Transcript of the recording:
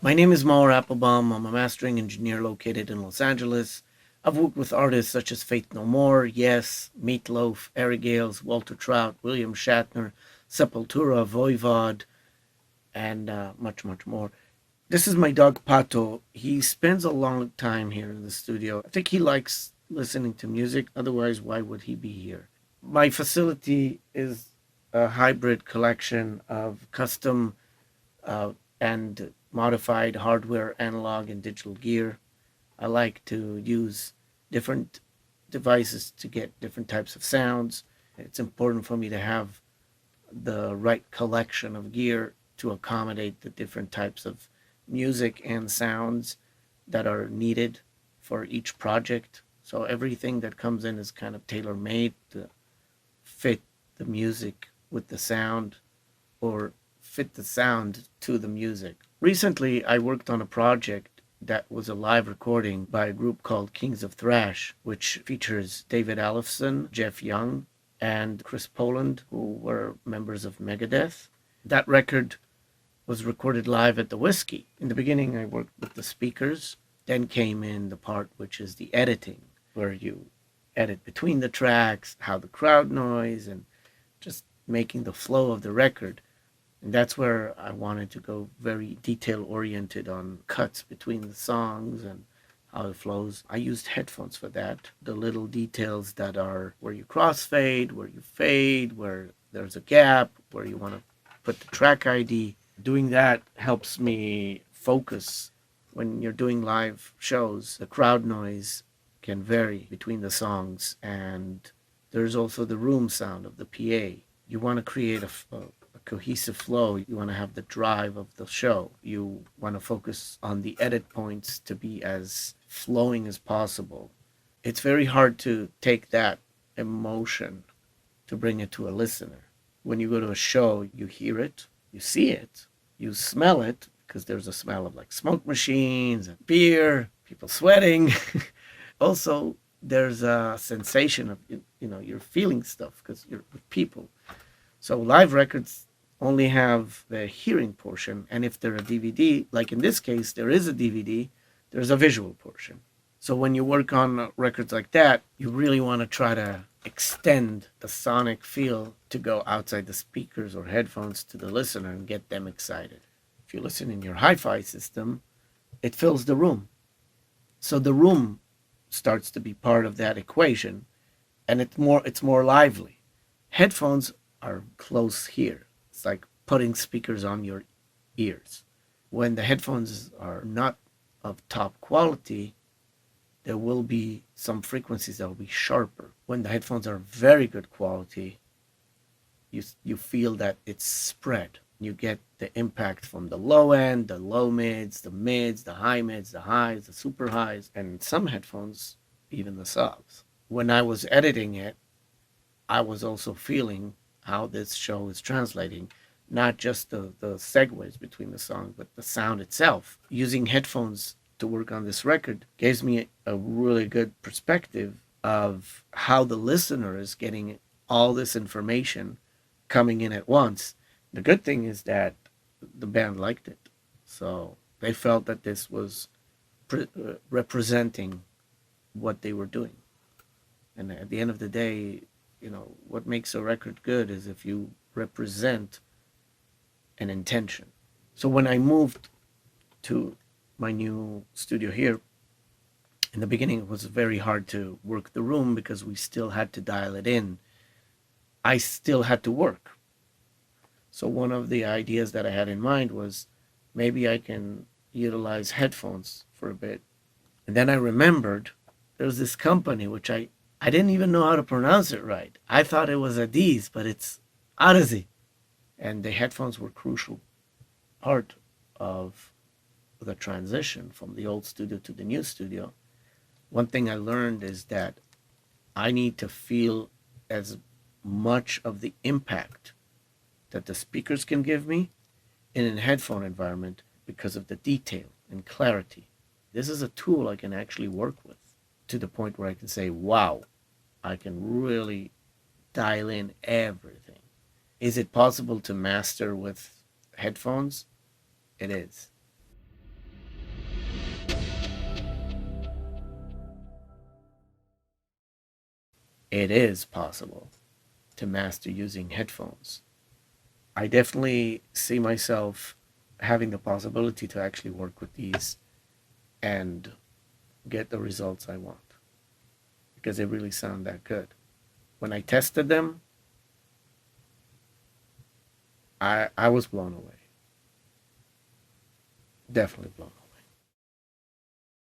My name is Maor Appelbaum. I'm a mastering engineer located in Los Angeles. I've worked with artists such as Faith No More, Yes, Meatloaf, Eric Gales, Walter Trout, William Shatner, Sepultura, Voivod, and much, much more. This is my dog Pato. He spends a long time here in the studio. I think he likes listening to music. Otherwise, why would he be here? My facility is a hybrid collection of custom and modified hardware, analog, and digital gear. I like to use different devices to get different types of sounds. It's important for me to have the right collection of gear to accommodate the different types of music and sounds that are needed for each project. So everything that comes in is kind of tailor made to fit the music with the sound or fit the sound to the music. Recently, I worked on a project that was a live recording by a group called Kings of Thrash, which features David Ellefson, Jeff Young, and Chris Poland, who were members of Megadeth. That record was recorded live at the Whiskey. In the beginning, I worked with the speakers. Then came in the part which is the editing, where you edit between the tracks, how the crowd noise, and just making the flow of the record. And that's where I wanted to go very detail oriented on cuts between the songs and how it flows. I used headphones for that. The little details that are where you crossfade, where you fade, where there's a gap, where you want to put the track ID. Doing that helps me focus. When you're doing live shows, the crowd noise can vary between the songs, and there's also the room sound of the PA. You want to create a cohesive flow. You want to have the drive of the show. You want to focus on the edit points to be as flowing as possible. It's very hard to take that emotion to bring it to a listener. When you go to a show, you hear it, you see it, you smell it, because there's a smell of like smoke machines and beer, people sweating. Also, there's a sensation of, you're feeling stuff because you're with people. So live records only have the hearing portion, and if they're a DVD, like in this case, there is a DVD, there's a visual portion. So when you work on records like that, you really want to try to extend the sonic feel to go outside the speakers or headphones to the listener and get them excited. If you listen in your hi-fi system, it fills the room. So the room starts to be part of that equation, and it's more lively. Headphones are close here. It's like putting speakers on your ears. When the headphones are not of top quality, there will be some frequencies that will be sharper. When the headphones are very good quality, you feel that it's spread. You get the impact from the low end, the low mids, the high mids, the highs, the super highs, and some headphones, even the subs. When I was editing it, I was also feeling how this show is translating, not just the segues between the songs, but the sound itself. Using headphones to work on this record gives me a really good perspective of how the listener is getting all this information coming in at once. The good thing is that the band liked it. So they felt that this was representing what they were doing. And at the end of the day, what makes a record good is if you represent an intention. So when I moved to my new studio here, in the beginning it was very hard to work the room because we still had to dial it in. I still had to work. So one of the ideas that I had in mind was maybe I can utilize headphones for a bit. And then I remembered there's this company which I didn't even know how to pronounce it right. I thought it was Adiz, but it's Odyssey. And the headphones were crucial part of the transition from the old studio to the new studio. One thing I learned is that I need to feel as much of the impact that the speakers can give me in a headphone environment because of the detail and clarity. This is a tool I can actually work with to the point where I can say, wow, I can really dial in everything. Is it possible to master with headphones? It is. it is possible to master using headphones. I definitely see myself having the possibility to actually work with these and get the results I want because they really sound that good. When I tested them, I was blown away. Definitely blown away.